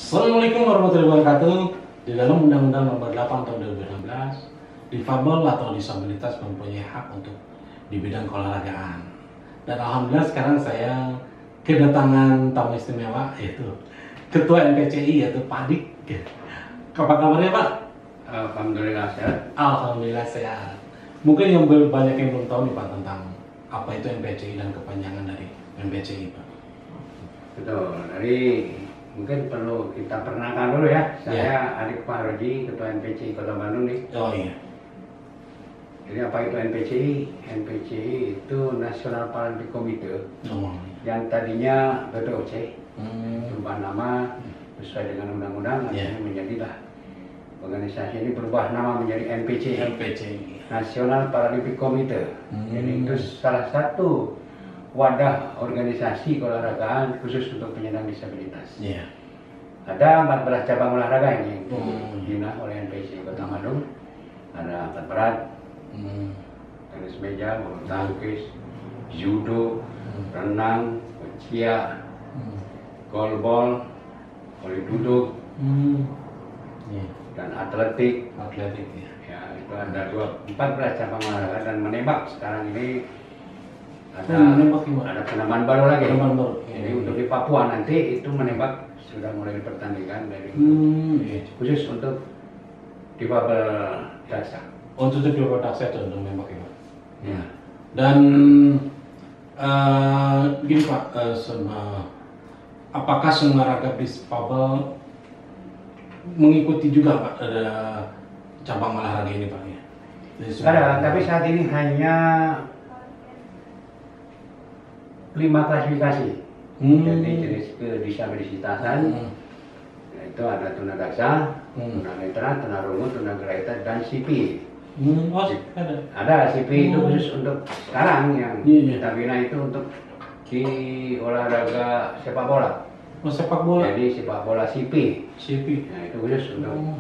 Assalamualaikum warahmatullahi wabarakatuh. Di dalam Undang-Undang Nomor 8 Tahun 2016, difabel atau disabilitas mempunyai hak untuk di bidang keolahragaan. Dan alhamdulillah sekarang saya kedatangan tamu istimewa, yaitu Ketua NPCI, yaitu Pak Dik. Apa kabarnya, Pak? Alhamdulillah sehat. Alhamdulillah sehat. Mungkin yang banyak yang belum tahu nih, Pak, tentang apa itu NPCI dan kepanjangan dari NPCI, Pak. Betul. Dari mungkin perlu kita perkenalkan dulu ya. Saya Adik Pak Roji, Ketua NPCI Kota Bandung nih. Oh iya. Jadi apa itu NPCI? NPCI itu National Paralympic Committee yang tadinya BPOC, berubah nama sesuai dengan undang-undang, akhirnya menjadilah organisasi ini berubah nama menjadi NPCI, National Paralympic Committee. Jadi itu salah satu wadah organisasi keolahragaan khusus untuk penyandang disabilitas. Ada 14 cabang olahraga ini dibina oleh NPCI Kota Bandung. Ada angkat berat, tenis meja, bulu tangkis, judo, renang, boccia, golbol, voli duduk, dan atletik. Ya, itu ada 14 cabang olahraga, dan menembak sekarang ini ada penamaan baru lagi. Jadi untuk di Papua nanti itu menembak sudah mulai dipertandingkan dari khusus untuk difabel daksa. Untuk difabel daksa itu untuk menembak ya, Pak. Ya. Dan gini Pak, apakah semua raga difabel mengikuti juga Pak ada cabang olahraga ini Pak ya? Ada, tapi saat ini hanya 5 klasifikasi. Jadi jenis kedisabilitasan, yaitu ada tunadaksa, tunanetra, tunarungu, tunagrahita, dan CP. Ada CP itu khusus untuk sekarang yang kita bina itu untuk di olahraga sepak bola. Oh, sepak bola. Jadi sepak bola CP. Nah, itu khusus untuk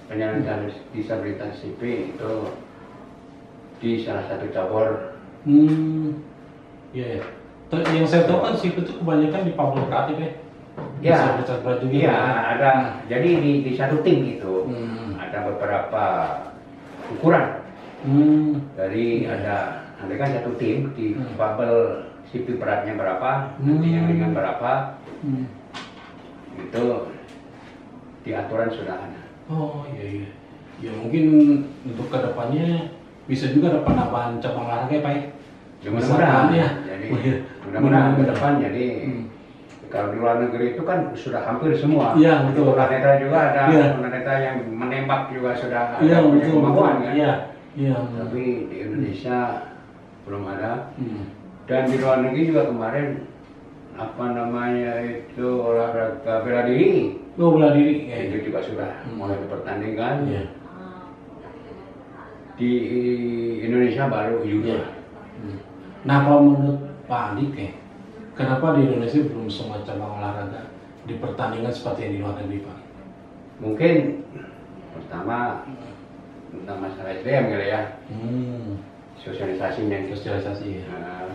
penyandang disabilitas CP itu di salah satu cabur. Iya. Yang saya tahu kan CP itu kebanyakan di pablo kreatif ya. Iya. Iya, ada. Jadi di satu tim itu ada beberapa ukuran. Dari ada kan satu tim di fabel CP beratnya berapa, nanti yang ringan berapa. Itu di aturan sudah ada. Oh iya. Ya mungkin untuk kedepannya bisa juga ada penambahan cabang olahraga Pak ya. Mudah-mudahan ya. Jadi mudah-mudahan ke depan jadi kalau di luar negeri itu kan sudah hampir semua. Iya, betul. Tunanetra juga ada, tunanetra yang menembak juga sudah ada punya kemampuan kan. Iya. Tapi di Indonesia belum ada. Dan di luar negeri juga kemarin apa namanya itu olahraga bela diri. Oh, bela diri. Ya, itu juga sudah mulai dipertandingkan. Di Indonesia baru juga. Nah, kalau menurut Pak Adik ya, kenapa di Indonesia belum semua cabang olahraga dipertandingkan seperti yang di luar negeri Pak? Mungkin pertama tentang masalah SDM kali ya. Sosialisasinya. Ya.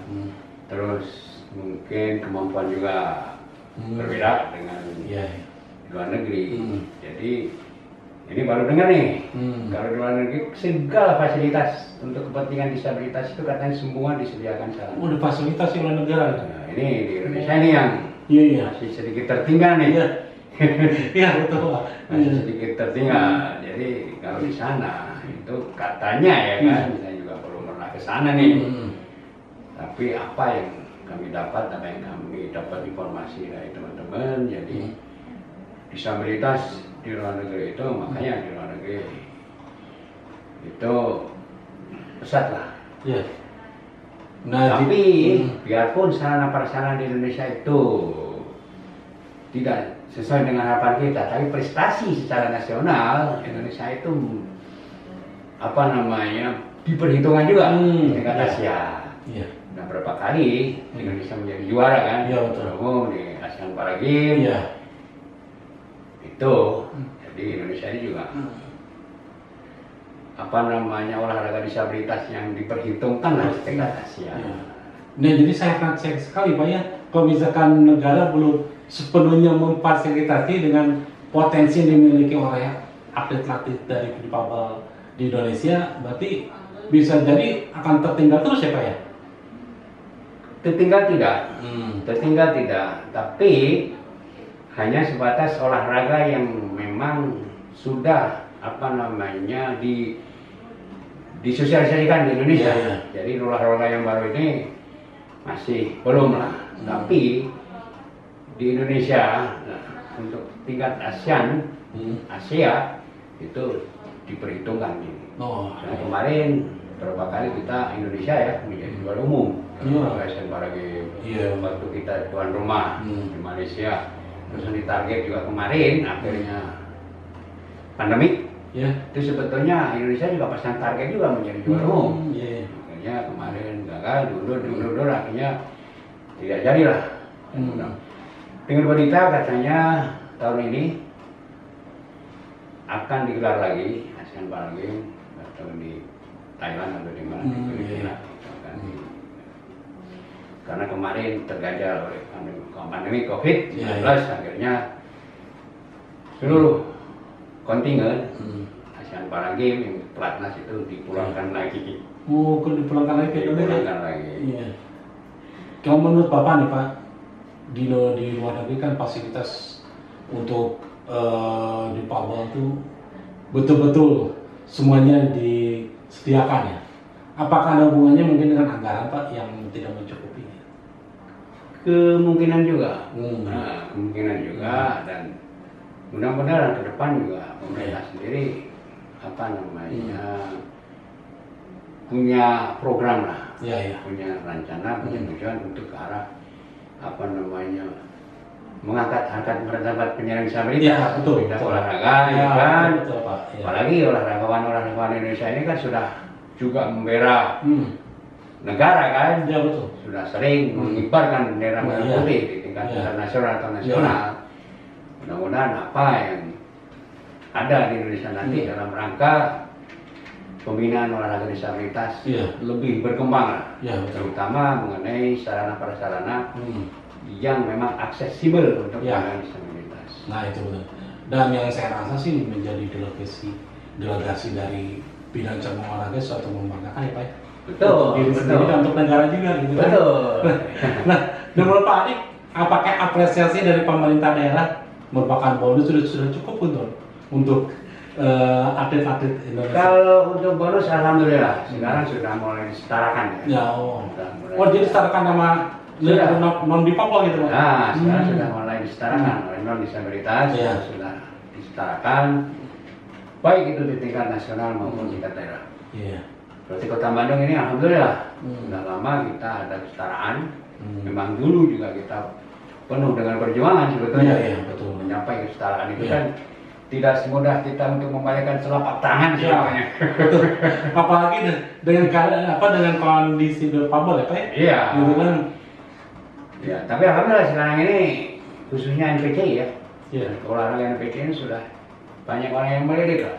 Terus mungkin kemampuan juga berbeda dengan luar negeri. Jadi ini baru dengar nih, kalau di luar negeri segala fasilitas untuk kepentingan disabilitas itu katanya semua disediakan sana. Udah fasilitas oleh negara. Nah, ini di Indonesia ini yang masih sedikit tertinggal nih. Iya betul Pak. Masih sedikit tertinggal. Jadi kalau di sana itu katanya ya kan, saya juga belum pernah ke sana nih. Tapi apa yang kami dapat, informasi dari teman-teman, jadi disabilitas di luar negeri itu, makanya di luar negeri itu pesat lah. Nah, tapi biarpun sarana prasarana di Indonesia itu tidak sesuai dengan harapan kita, tapi prestasi secara nasional Indonesia itu apa namanya diperhitungkan juga di tingkat Asia. Nah, berapa kali Indonesia menjadi juara kan? Di ASEAN Para Games. Itu jadi Indonesia ini juga apa namanya olahraga disabilitas yang diperhitungkan lah di tingkat Asia. Nah jadi saya sangat sekali Pak ya, kalau misalkan negara belum sepenuhnya memfasilitasi dengan potensi yang dimiliki oleh atlet-atlet dari difabel di Indonesia, berarti bisa jadi akan tertinggal terus ya Pak ya? Tertinggal tidak, tertinggal tidak, tapi hanya sebatas olahraga yang memang sudah disosialisasikan di Indonesia. Jadi olahraga yang baru ini masih belum lah. Tapi di Indonesia untuk tingkat ASEAN, Asia itu diperhitungkan ini. Karena kemarin beberapa kali kita Indonesia ya menjadi juara umum. ASEAN Para Games. Waktu kita tuan rumah di Malaysia. Terus ditarget juga kemarin akhirnya pandemik. Itu sebetulnya Indonesia juga pasang target juga menjadi juara umum. Akhirnya kemarin gagal, diundur, akhirnya tidak jadilah. Dengan berita katanya tahun ini akan digelar lagi ASEAN Para Games atau di Thailand atau di mana di Filipina. Karena kemarin terganjal oleh pandemi COVID-19, akhirnya seluruh kontingen ASEAN Para Games yang pelatnas itu dipulangkan lagi. Dipulangkan lagi ke Indonesia? Dipulangkan lagi. Kalau menurut Bapak nih Pak, di luar negeri kan fasilitas untuk difabel itu betul-betul semuanya disediakan ya. Apakah ada hubungannya mungkin dengan anggaran Pak yang tidak mencukupi? Kemungkinan juga, kemungkinan juga, dan mudah-mudahan ke depan juga pemerintah sendiri punya program lah, punya rencana, punya tujuan untuk ke arah mengangkat harkat martabat penyandang disabilitas, bidang olahraga, kan? Apalagi olahraga Indonesia ini kan sudah juga membela negara kan, sudah sering mengibarkan bendera merah putih di tingkat internasional atau nasional. Mudah-mudahan apa yang ada di Indonesia nanti dalam rangka pembinaan olahraga disabilitas lebih berkembang lah, terutama mengenai sarana prasarana yang memang aksesibel untuk penyandang disabilitas. Nah itu benar. Dan yang saya rasa sih menjadi delegasi dari bidang cabang olahraga suatu membanggakan ya Pak. Betul. Diri sendiri dan untuk negara juga gitu kan. Betul. Nah, menurut Pak Adik, apakah apresiasi dari pemerintah daerah merupakan bonus sudah cukup untuk atlet-atlet Indonesia? Kalau untuk bonus alhamdulillah sekarang sudah mulai disetarakan ya. Jadi disetarakan sama non difabel gitu Pak? Nah, sekarang sudah mulai disetarakan oleh non disabilitas, sudah disetarakan baik itu di tingkat nasional maupun tingkat daerah. Berarti Kota Bandung ini alhamdulillah sudah lama kita ada kesetaraan. Memang dulu juga kita penuh dengan perjuangan sebetulnya mencapai kesetaraan itu kan tidak semudah kita untuk membayarkan telapak tangan sebetulnya. Betul. Apalagi dengan kondisi difabel ya Pak ya? Gitu kan. Tapi alhamdulillah sekarang ini khususnya NPCI ya. Olahraga NPCI ini sudah banyak orang yang melirik lah.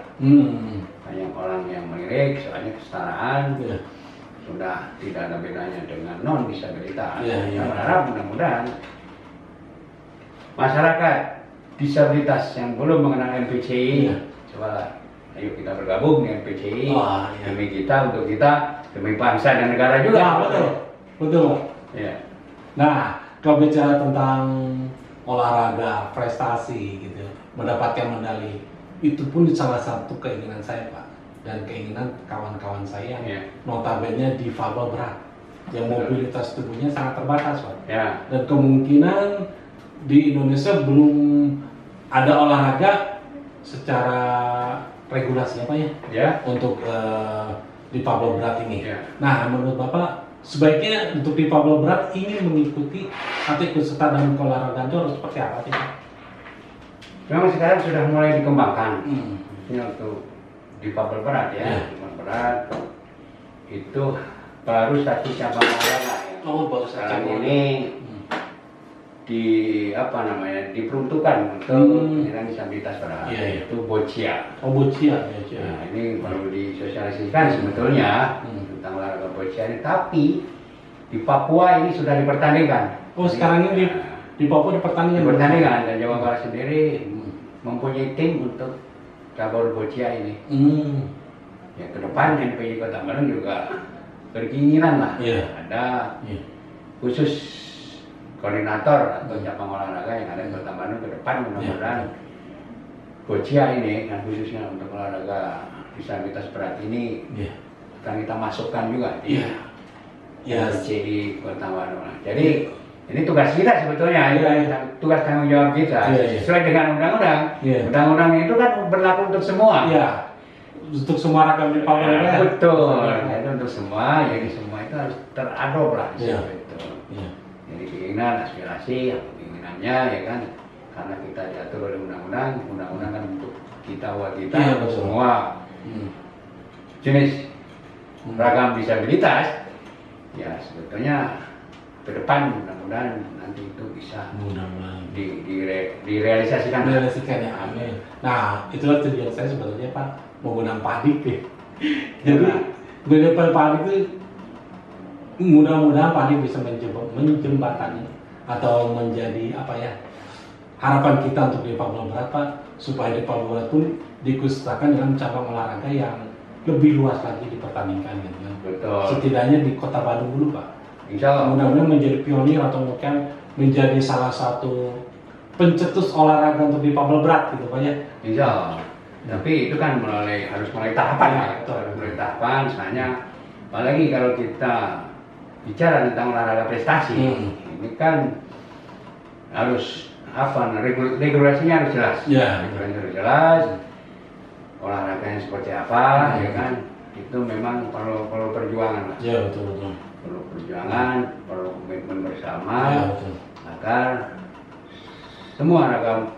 Banyak orang yang melirik soalnya kesetaraan sudah tidak ada bedanya dengan non disabilitas. Kita berharap mudah-mudahan masyarakat disabilitas yang belum mengenal NPCI, coba ayo kita bergabung dengan NPCI demi kita, untuk kita, demi bangsa dan negara juga. Betul. Nah, kalau bicara tentang olahraga prestasi gitu, mendapatkan medali, itu pun salah satu keinginan saya Pak, dan keinginan kawan-kawan saya notabene difabel berat yang mobilitas tubuhnya sangat terbatas Pak. Dan kemungkinan di Indonesia belum ada olahraga secara regulasi Pak ya untuk difabel berat ini. Nah, menurut Bapak sebaiknya untuk difabel berat ingin mengikuti atau ikut serta dalam olahraga itu harus seperti apa sih Pak? Memang sekarang sudah mulai dikembangkan untuk difabel berat difabel berat itu baru satu cabang olahraga baru sekarang ini diperuntukkan untuk penyandang disabilitas berat, itu boccia. Boccia. Nah, ini perlu disosialisasikan sebetulnya tentang olahraga boccia ini, tapi di Papua ini sudah dipertandingkan. Oh, sekarang ini di Papua dipertandingkan dan Jawa Barat sendiri mempunyai tim untuk cabur boccia ini. Ya ke depan NPC Kota Bandung juga berkeinginan lah ada khusus koordinator atau cabang olahraga yang ada di Kota Bandung ke depan, mudah-mudahan boccia ini kan khususnya untuk olahraga disabilitas berat ini akan kita masukkan juga di NPC Kota Bandung. Jadi ini tugas kita sebetulnya, tugas tanggung jawab kita sesuai dengan undang-undang. Undang-undang itu kan berlaku untuk semua. Untuk semua ragam di Papua. Betul. Itu untuk semua, jadi semua itu harus teradop lah. Jadi keinginan, aspirasi, keinginannya ya kan, karena kita diatur oleh undang-undang kan untuk kita untuk semua jenis ragam disabilitas. Ya sebetulnya ke depan mudah-mudahan nanti itu bisa direalisasikan. Ya, amin. Nah, itulah tujuan saya sebetulnya Pak, menggunakan padik ya. Jadi menggunakan padik itu mudah-mudahan padik bisa menjembatani atau menjadi harapan kita untuk di Papua Barat Pak, supaya di Papua Barat pun dikhususkan dengan cabang olahraga yang lebih luas lagi dipertandingkan gitu kan. Betul. Setidaknya di Kota Bandung dulu Pak. Insya Allah. Mudah-mudahan menjadi pionir atau mungkin menjadi salah satu pencetus olahraga untuk di Papua Barat gitu Pak ya. Insya Allah. Tapi itu kan harus mulai tahapan harus mulai tahapan. Misalnya, apalagi kalau kita bicara tentang olahraga prestasi, ini kan harus regulasinya harus jelas. Regulasinya harus jelas. Olahraganya seperti apa, ya kan? Itu memang perlu perjuangan lah. Betul. Perlu perjuangan, perlu komitmen bersama agar semua ragam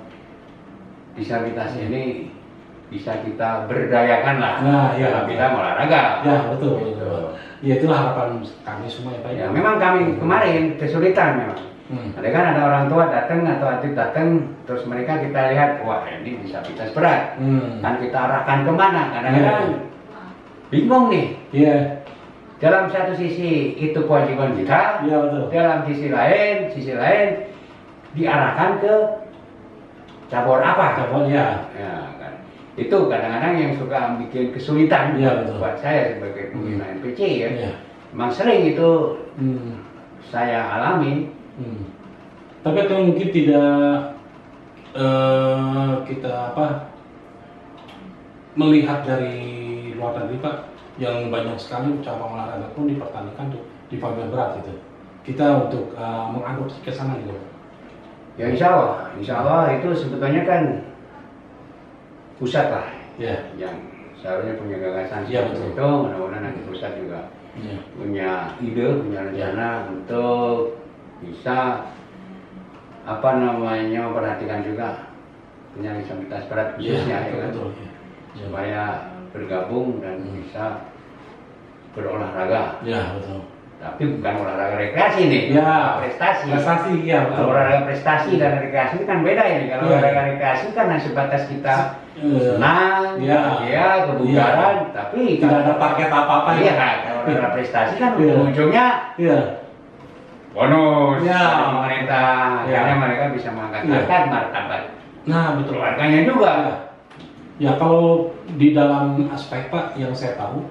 disabilitas ini bisa kita berdayakan lah dalam bidang olahraga. Betul. Ya itulah harapan kami semua ya Pak. Ya memang kami kemarin kesulitan memang. Ada kan ada orang tua datang atau atlet datang, terus mereka kita lihat, wah ini disabilitas berat. Kan kita arahkan kemana? Kadang-kadang bingung nih. Dalam satu sisi itu kewajiban kita, dalam sisi lain diarahkan ke cabur apa? Kan. Itu kadang-kadang yang suka bikin kesulitan buat saya sebagai pembina NPC ya. Memang sering itu saya alami. Tapi itu mungkin tidak kita melihat dari luar negeri Pak, yang banyak sekali cabang olahraga pun dipertandingkan di Papua Barat itu. Kita untuk mengadopsi ke sana gitu. Ya insya Allah itu sebetulnya kan pusat lah, yang seharusnya punya gagasan seperti itu. Mudah-mudahan nanti pusat juga punya ide, punya rencana untuk bisa memperhatikan juga penyandang disabilitas berat khususnya supaya bergabung dan bisa berolahraga. Tapi bukan olahraga rekreasi nih, prestasi. Kalau olahraga prestasi dan rekreasi kan beda ini. Kalau olahraga rekreasi kan sebatas kita senang, kebugaran, tapi tidak ada paket apa-apa. Kalau olahraga prestasi kan ujungnya bonus dari pemerintah, akhirnya mereka bisa mengangkat martabat. Betul. Keluarganya juga. Ya kalau di dalam aspek Pak yang saya tahu,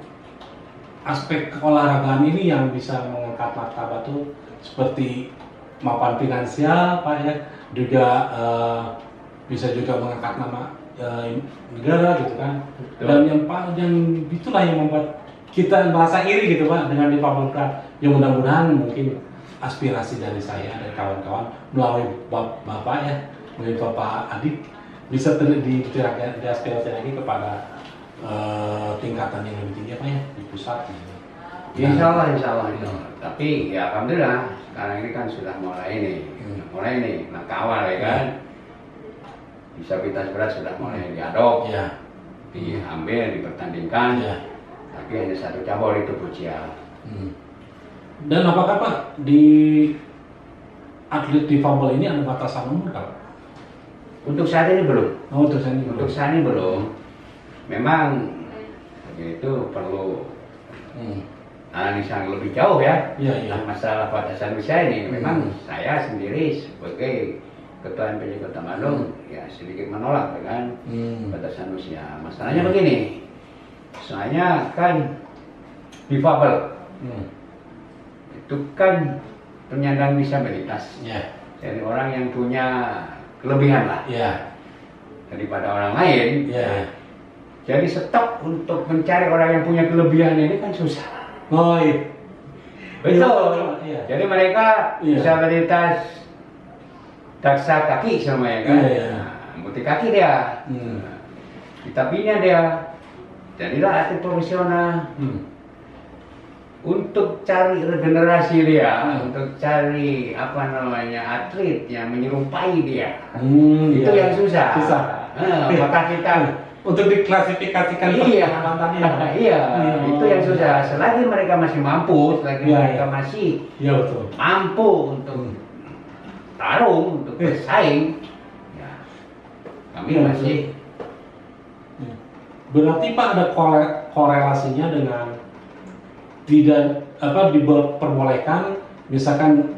aspek keolahragaan ini yang bisa mengangkat martabat itu seperti mapan finansial Pak ya, juga bisa juga mengangkat nama negara gitu kan. Dan yang itulah yang membuat kita merasa iri gitu Pak dengan di Papua Barat. Yang mudah-mudahan mungkin aspirasi dari saya dan kawan-kawan melalui Bapak ya, melalui Bapak Adik bisa diaspirasi lagi kepada tingkatan yang lebih tinggi Pak ya, di pusat gitu. Insya Allah. Tapi ya alhamdulillah sekarang ini kan sudah mulai nih langkah awal ya kan. Disabilitas berat sudah mulai diadop, diambil, dipertandingkan. Tapi hanya satu cabur itu boccia. Dan apakah Pak di atlet difabel ini ada batasan umur Pak? Untuk saat ini belum. Untuk saat ini belum. Memang itu perlu analisa yang lebih jauh ya, Iya. masalah batasan usia ini. Memang saya sendiri sebagai Ketua MPC Kota Bandung ya sedikit menolak dengan batasan usia. Masalahnya begini, soalnya kan difabel itu kan penyandang disabilitas, jadi orang yang punya kelebihan lah daripada orang lain. Jadi stok untuk mencari orang yang punya kelebihan ini kan susah. Oh iya. Betul. Jadi mereka disabilitas daksa kaki semuanya kan. Multi kaki dia. Kita bina dia. Jadilah atlet profesional. Untuk cari regenerasi dia, untuk cari atlet yang menyerupai dia. Itu yang susah. Maka kita untuk diklasifikasikan pertandingan. Itu yang susah. Selagi mereka masih mampu, selagi mereka masih mampu untuk tarung, untuk bersaing, kami masih. Berarti Pak ada korelasinya dengan tidak diperbolehkan misalkan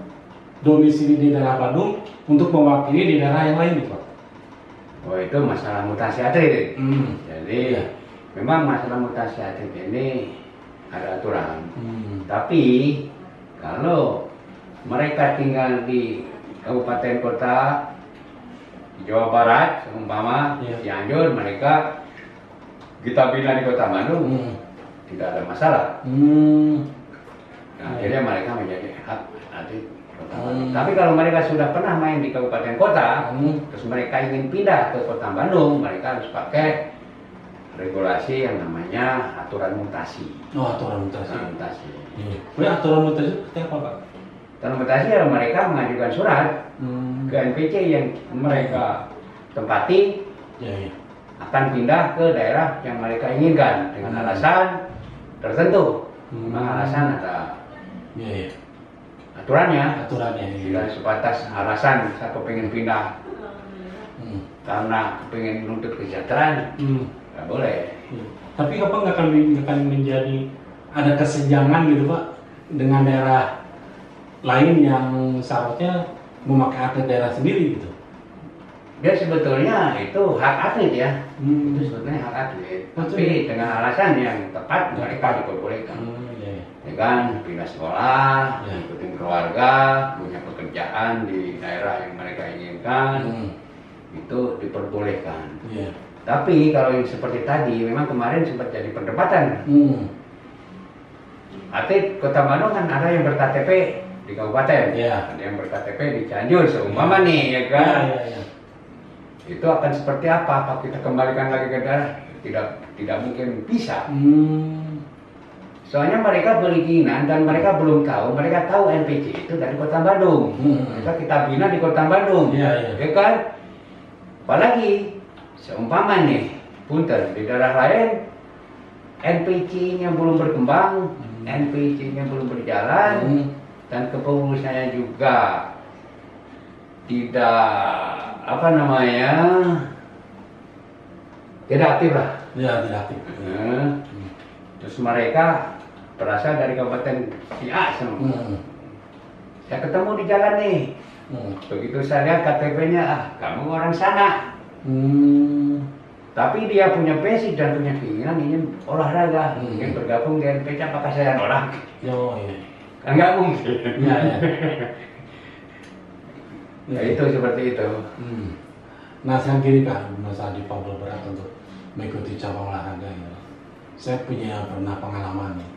domisili di daerah Bandung untuk mewakili di daerah yang lain, Pak? Oh, itu masalah mutasi atlet. Jadi memang masalah mutasi atlet ini ada aturan. Tapi kalau mereka tinggal di kabupaten kota di Jawa Barat, seumpama Cianjur, mereka kita bina di Kota Bandung, tidak ada masalah. Nah, akhirnya mereka menjadi hak atlet. Tapi kalau mereka sudah pernah main di kabupaten kota, terus mereka ingin pindah ke Kota Bandung, mereka harus pakai regulasi yang namanya aturan mutasi. Oh, aturan mutasi. Aturan mutasi seperti apa, Pak? Aturan mutasi adalah mereka mengajukan surat ke NPC yang mereka tempati akan pindah ke daerah yang mereka inginkan dengan alasan tertentu. Memang alasan ada. Aturannya tidak sebatas alasan saya pengen pindah karena pengen menuntut kesejahteraan, nggak boleh. Tapi apa nggak akan menjadi ada kesenjangan gitu Pak dengan daerah lain yang seharusnya memakai atlet daerah sendiri gitu? Dia sebetulnya itu hak atlet ya, itu sebetulnya hak atlet. Tapi dengan alasan yang tepat mereka diperbolehkan. Ya kan, pindah sekolah, ikutin keluarga, punya pekerjaan di daerah yang mereka inginkan, itu diperbolehkan. Tapi kalau yang seperti tadi, memang kemarin sempat jadi perdebatan. Atlet Kota Bandung kan ada yang ber-KTP di kabupaten, ada yang ber-KTP di Cianjur, seumpama nih, ya kan? Itu akan seperti apa? Apa kita kembalikan lagi ke daerah? Tidak mungkin bisa. Soalnya mereka berikinan dan mereka belum tahu, mereka tahu NPC itu dari Kota Bandung. Mereka kita bina di Kota Bandung, ya kan? Apalagi seumpama nih, punten di daerah lain NPC-nya belum berkembang, NPC-nya belum berjalan, dan kepengurusannya juga tidak tidak aktif lah. Tidak aktif. Terus mereka berasal dari kabupaten A. Saya ketemu di jalan nih. Begitu saya lihat KTP-nya, kamu orang sana. Tapi dia punya passion dan punya keinginan ingin olahraga, ingin bergabung di NPC, apakah saya nolak? Kan nggak mungkin. Ya itu seperti itu. Nah, saya kiri Kak, masa di Papua berat untuk mengikuti cabang olahraga ini. Saya pernah pengalaman nih.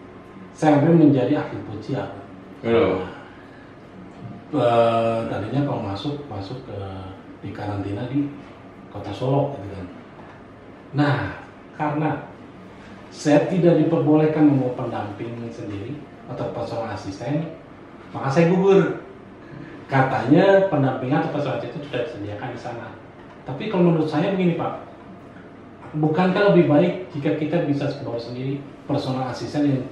Saya menjadi atlet pucia. Tadinya kalau masuk ke di karantina di Kota Solo gitu kan. Nah, karena saya tidak diperbolehkan membawa pendamping sendiri atau personal asisten, maka saya gugur. Katanya pendampingan atau personal asisten itu sudah disediakan di sana. Tapi kalau menurut saya begini Pak, bukankah lebih baik jika kita bisa bawa sendiri personal asisten yang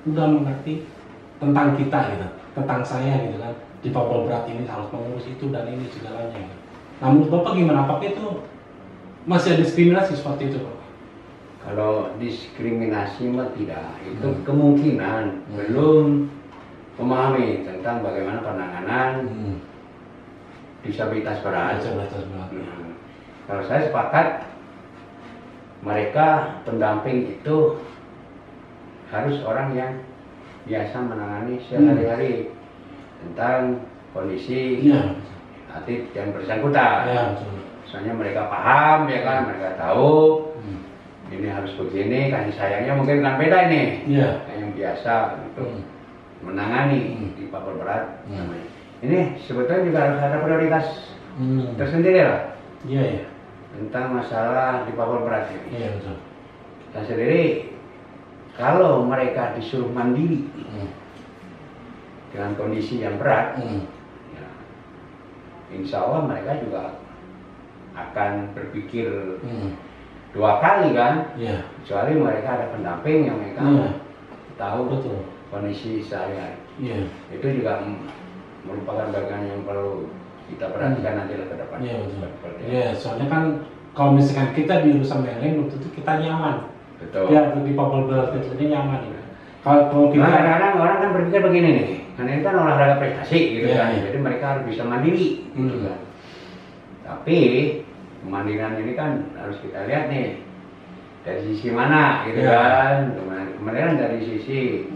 udah mengerti tentang kita gitu, tentang saya gitu kan, di Papua berat ini harus mengurus itu dan ini segalanya gitu. Nah menurut Bapak gimana? Apakah itu masih ada diskriminasi seperti itu Pak? Kalau diskriminasi mah tidak, itu kemungkinan belum memahami tentang bagaimana penanganan disabilitas berat. Kalau saya sepakat, mereka pendamping itu harus orang yang biasa menangani sehari-hari tentang kondisi hati yang bersangkutan. Misalnya mereka paham, ya kan, mereka tahu ini harus begini, kasih sayangnya mungkin kan beda ini. Yang biasa untuk menangani di papua berat. Ini sebetulnya juga harus ada prioritas tersendiri lah. Tentang masalah di papua berat ini. Dan sendiri, kalau mereka disuruh mandiri dengan kondisi yang berat, ya, insya Allah mereka juga akan berpikir dua kali kan, kecuali mereka ada pendamping yang mereka tahu kondisi sehari-hari. Itu juga merupakan bagian yang perlu kita perhatikan nanti ke depan. Soalnya kan kalau misalkan kita di urusan meleng waktu itu kita nyaman. Di papua berat itu nyaman. Kalau kita kadang-kadang orang kan berpikir begini nih, karena ini kan olahraga prestasi gitu kan, jadi mereka harus bisa mandiri gitu kan. Tapi kemandirian ini kan harus kita lihat nih dari sisi mana gitu kan. Kemandirian dari sisi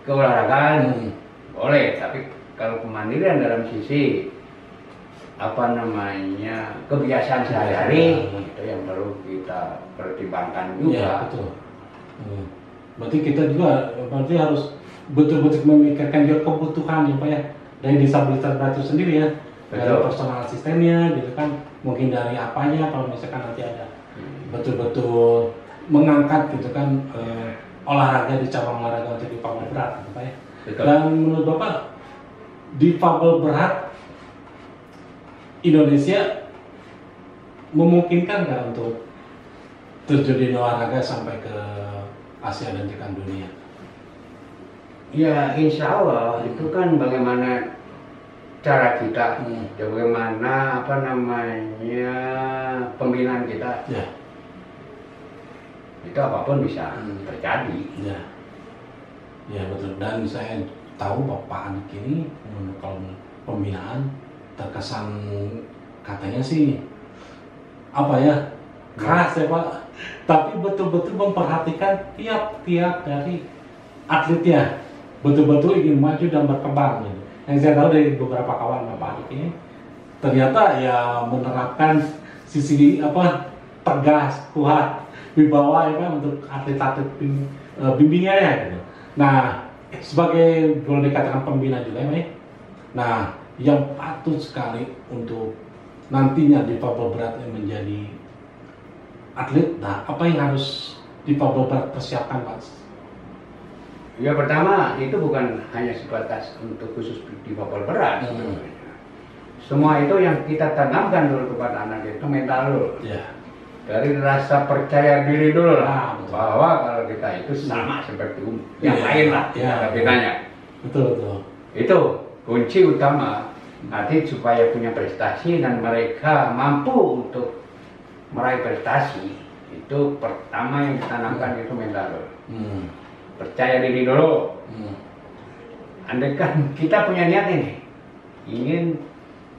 keolahragaan boleh, tapi kalau kemandirian dalam sisi kebiasaan sehari-hari itu yang perlu kita pertimbangkan juga. Berarti kita juga harus betul-betul memikirkan juga kebutuhan dari disabilitas berat itu sendiri ya. Dari personal asistennya gitu kan, mungkin dari apanya kalau misalkan nanti ada betul-betul mengangkat gitu kan olahraga di cabang olahraga untuk difabel berat gitu, Pak ya. Dan menurut Bapak difabel berat Indonesia memungkinkan nggak untuk terjun di olahraga sampai ke Asia dan bahkan dunia? Ya insya Allah itu kan bagaimana cara kita, bagaimana pembinaan kita, itu apapun bisa terjadi. Ya betul. Dan saya tahu Bapak Adik ini kalau pembinaan terkesan katanya sih keras ya Pak, tapi betul-betul memperhatikan tiap-tiap dari atletnya, betul-betul ingin maju dan berkembang gitu. Yang saya tahu dari beberapa kawan Bapak Adik ini ternyata ya menerapkan sisi tegas, kuat, wibawa ya Pak untuk atlet-atlet bimbingannya gitu. Nah, sebagai boleh dikatakan pembina juga ya Pak. Nah, yang patut sekali untuk nantinya difabel berat yang menjadi atlet, nah apa yang harus difabel berat persiapkan Pak? Ya pertama itu bukan hanya sebatas untuk khusus difabel berat. Semua itu yang kita tanamkan dulu kepada anak itu mental dulu. Dari rasa percaya diri dulu lah, bahwa kalau kita itu sama seperti yang lain lah, bedanya. Betul. Itu kunci utama atlet supaya punya prestasi dan mereka mampu untuk meraih prestasi. Itu pertama yang ditanamkan itu mental dulu. Percaya diri dulu. Andai kan kita punya niat ini, ingin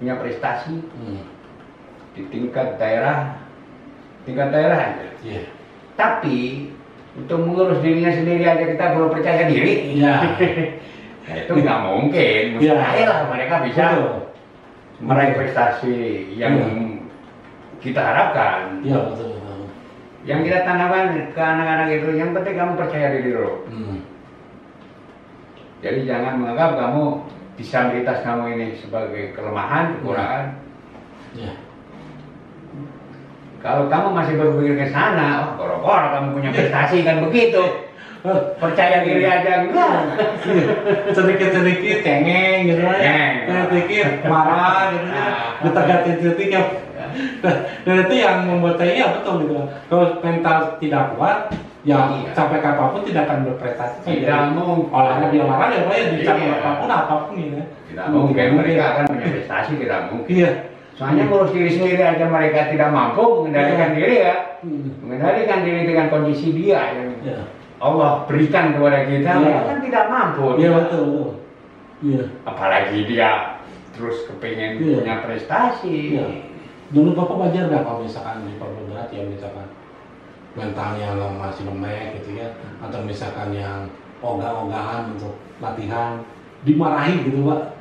punya prestasi di tingkat daerah aja. Tapi untuk mengurus dirinya sendiri aja kita belum percaya diri. Nah, itu nggak mungkin. Mustahil lah mereka bisa meraih prestasi yang kita harapkan. Yang kita tanamkan ke anak-anak itu, yang penting kamu percaya diri dulu. Jadi jangan menganggap kamu disabilitas kamu ini sebagai kelemahan, kekurangan. Kalau kamu masih berpikir ke sana, boro-boro kamu punya prestasi kan begitu. Percaya diri aja enggak. Sedikit-sedikit cengeng gitu ya. Sedikit marah gitu ya. Ditegatin ya. Dan itu yang membuat saya betul gitu. Kalau mental tidak kuat, sampai kapanpun tidak akan berprestasi. Tidak mungkin. Olahraga ya Pak ya, di cabang apapun gitu. Tidak mungkin mereka akan punya prestasi, tidak mungkin. Soalnya ngurus diri sendiri aja mereka tidak mampu mengendalikan diri ya. Mengendalikan diri dengan kondisi dia yang Allah berikan kepada kita, mereka kan tidak mampu. Iya betul. Iya. Apalagi dia terus kepengen punya prestasi. Iya. Dulu Bapak wajar nggak kalau misalkan di papel berat ya misalkan mentalnya masih lemah gitu ya, atau misalkan yang ogah-ogahan untuk latihan dimarahi gitu Pak?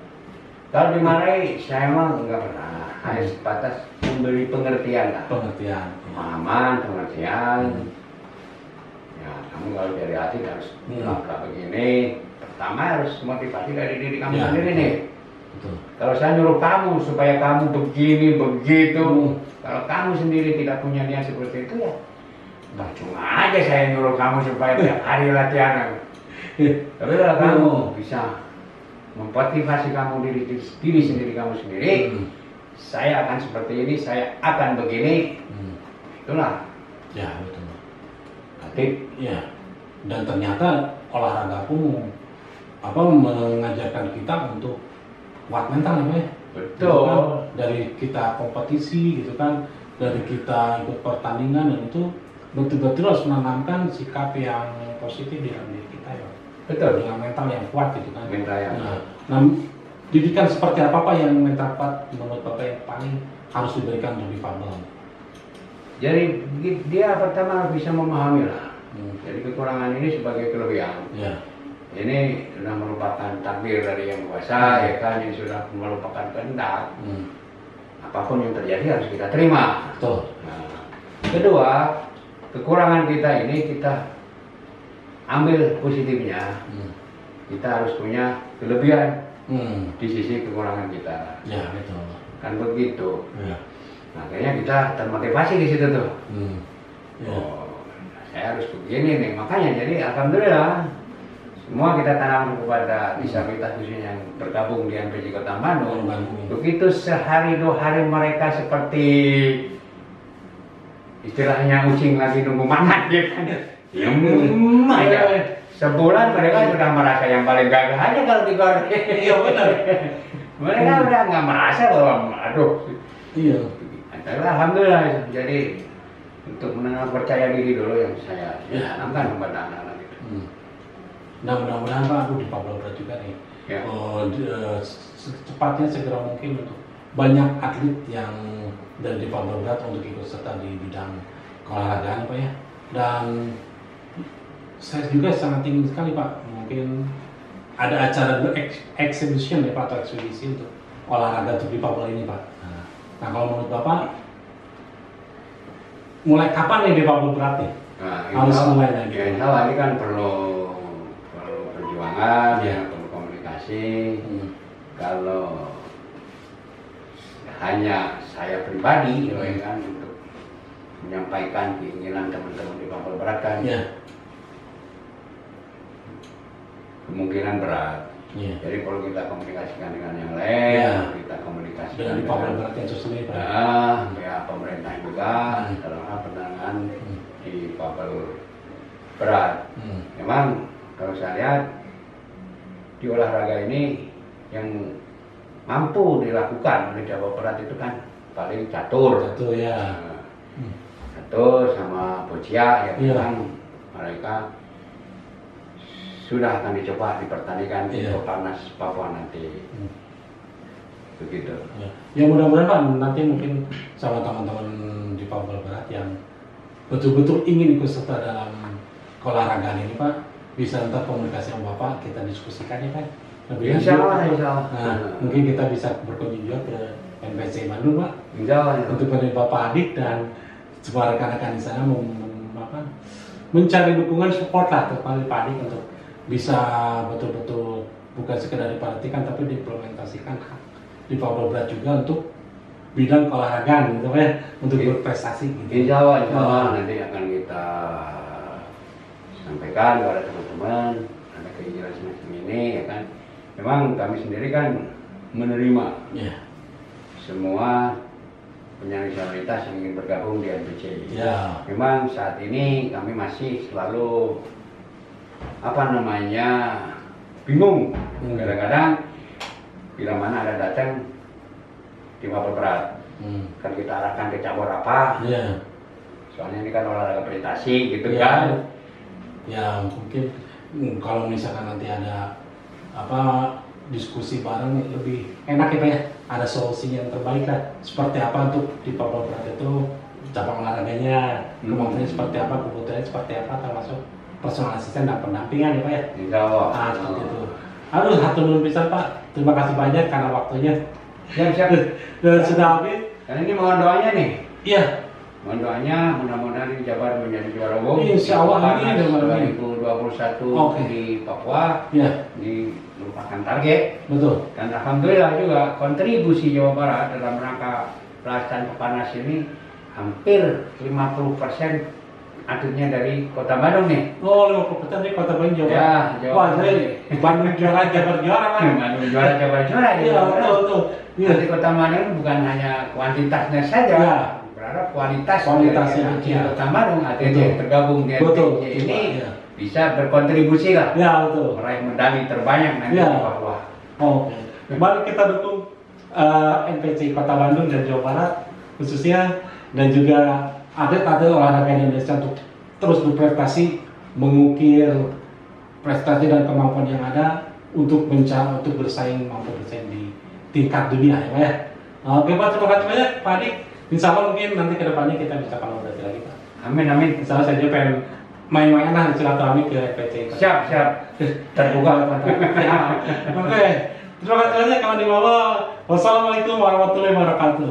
Kalau dimarahi saya emang nggak pernah. Hanya sebatas memberi pengertian lah. Pengertian. Pemahaman, pengertian. Ya, kamu kalau dari hati harus melakukan begini. Pertama harus motivasi dari diri kamu sendiri nih. Betul. Kalau saya nyuruh kamu supaya kamu begini, begitu. Kalau kamu sendiri tidak punya niat seperti itu ya, cuma aja saya nyuruh kamu supaya tiap hari latihan. Tapi kalau kamu bisa memotivasi kamu diri sendiri kamu sendiri. Saya akan seperti ini, saya akan begini, itulah. Ya betul. Aktif. Ya. Dan ternyata olahraga pun mengajarkan kita untuk kuat mental ya. Betul. Kan? Dari kita kompetisi gitu kan, dari kita ikut pertandingan dan itu betul-betul harus menanamkan sikap yang positif di dalam diri kita ya. Betul. Dengan mental yang kuat gitu kan. Mental yang kuat. Nah, didikan seperti apa Pak yang mental kuat menurut Bapak yang paling harus diberikan untuk difabel? Jadi dia pertama harus bisa memahami lah. Jadi kekurangan ini sebagai kelebihan. Ya. Ini sudah merupakan takdir dari Yang Kuasa, ya kan, ini sudah merupakan kehendak. Apapun yang terjadi harus kita terima. Betul. Nah, kedua, kekurangan kita ini kita ambil positifnya. Kita harus punya kelebihan. Di sisi kekurangan kita. Ya betul. Kan begitu. Ya. Nah, akhirnya kita termotivasi di situ tuh. Ya. Oh, saya harus begini nih. Makanya jadi alhamdulillah semua kita tanam kepada disabilitas khususnya yang bergabung di MPC Kota Bandung. Begitu sehari dua hari mereka seperti istilahnya kucing lagi nunggu makan gitu kan. Aja. Sebulan mereka sudah merasa yang paling gagah aja kalau di goreng. Iya benar. Mereka udah nggak merasa bahwa aduh. Iya. Alhamdulillah. Jadi untuk menanam percaya diri dulu yang saya tanamkan kepada anak-anak itu. Nah mudah-mudahan Pak, aku di Papua Barat juga nih. Ya. Secepatnya segera mungkin untuk banyak atlet yang dari Papua Barat untuk ikut serta di bidang keolahragaan Pak ya. Dan saya juga sangat ingin sekali Pak, mungkin ada acara exhibition ya Pak, atau ekspedisi untuk olahraga untuk di Papua ini Pak. Nah kalau menurut Bapak, mulai kapan nih di Papua Berat nih? Nah, harus mulai lagi. Ya, insya Allah ini kan perlu perjuangan, perlu komunikasi. Kalau hanya saya pribadi, ya kan, untuk menyampaikan keinginan teman-teman di Papua Barat kan. Kemungkinan berat. Jadi kalau kita komunikasikan dengan yang lain, kita komunikasikan dengan Papua Barat yang sendiri, ya pemerintah juga dalam hal penanganan di Papua Barat. Memang kalau saya lihat di olahraga ini yang mampu dilakukan oleh Jawa Barat itu kan paling catur. Catur ya. Catur sama boccia ya kan mereka sudah akan dicoba dipertandingkan di Peparnas Papua nanti. Begitu. Ya mudah-mudahan Pak nanti mungkin sama teman-teman di Papua Barat yang betul-betul ingin ikut serta dalam keolahragaan ini Pak, bisa ntar komunikasi sama Bapak, kita diskusikan ya Pak. Insya Allah, insya Allah. Nah, mungkin kita bisa berkunjung juga ke MPC Bandung Pak. Insya Allah. Untuk Bapak Adik dan semua rekan-rekan di sana mencari dukungan support lah kepada Pak Adik untuk bisa betul-betul bukan sekedar diperhatikan tapi diimplementasikan di Papua Barat juga untuk bidang keolahragaan gitu ya, untuk berprestasi gitu. Insya Allah nanti akan kita sampaikan kepada teman-teman ada keinginan semacam ini ya kan. Memang kami sendiri kan menerima semua penyandang disabilitas yang ingin bergabung di MPC. Memang saat ini kami masih selalu bingung kadang-kadang bila mana ada datang di Papua Barat. Kan kita arahkan ke cabur apa. Iya. Soalnya ini kan olahraga prestasi gitu Ya, kan. ya mungkin kalau misalkan nanti ada apa diskusi bareng lebih enak ya Pak ya, ada solusi yang terbaik lah, seperti apa untuk di Papua Barat itu cabang olahraganya, kemampuannya seperti apa, kebutuhannya seperti apa, termasuk personal asisten dan pendampingan ya Pak ya. Insya Allah. Seperti itu. Aduh, hatur nuhun pisan Pak, terima kasih banyak karena waktunya. Siap. Dan sudah habis. Dan ini mohon doanya nih. Iya. Mohon doanya mudah-mudahan ini Jabar menjadi juara umum. Insya Allah Panas ini 2021 di Papua. Iya. Ini merupakan target. Betul. Dan alhamdulillah juga kontribusi Jawa Barat dalam rangka pelaksanaan Peparnas ini hampir 50% atletnya dari Kota Bandung nih. Oh, 50% dari Kota Bandung Jawa. Ya, Jawa Wah, jadi Bandung juara, Jabar juara kan? Bandung juara Jabar juara. Iya, betul. Iya. Di Kota Bandung bukan hanya kuantitasnya saja. Ya. Berharap kualitasnya Kualitasnya, di ya. Kota Bandung atlet Betul. yang tergabung di Betul, NPC ini betul, ya. bisa berkontribusi lah. Ya, betul. Meraih medali terbanyak nanti Ya. di Papua. Oke. Mari kita dukung NPC Kota Bandung dan Jawa Barat khususnya, dan juga atlet-atlet olahraga Indonesia untuk terus berprestasi, mengukir prestasi dan kemampuan yang ada untuk untuk mampu bersaing di tingkat dunia ya Pak ya. Oke Pak, terima kasih banyak Pak Adik. Insya Allah mungkin nanti ke depannya kita bisa kolaborasi lagi Pak. Amin. Insya Allah saya juga pengen main-main lah silaturahmi ke NPC. Siap. Terbuka. Ya. Oke. Terima kasih banyak kawan di bawah. Wassalamualaikum warahmatullahi wabarakatuh.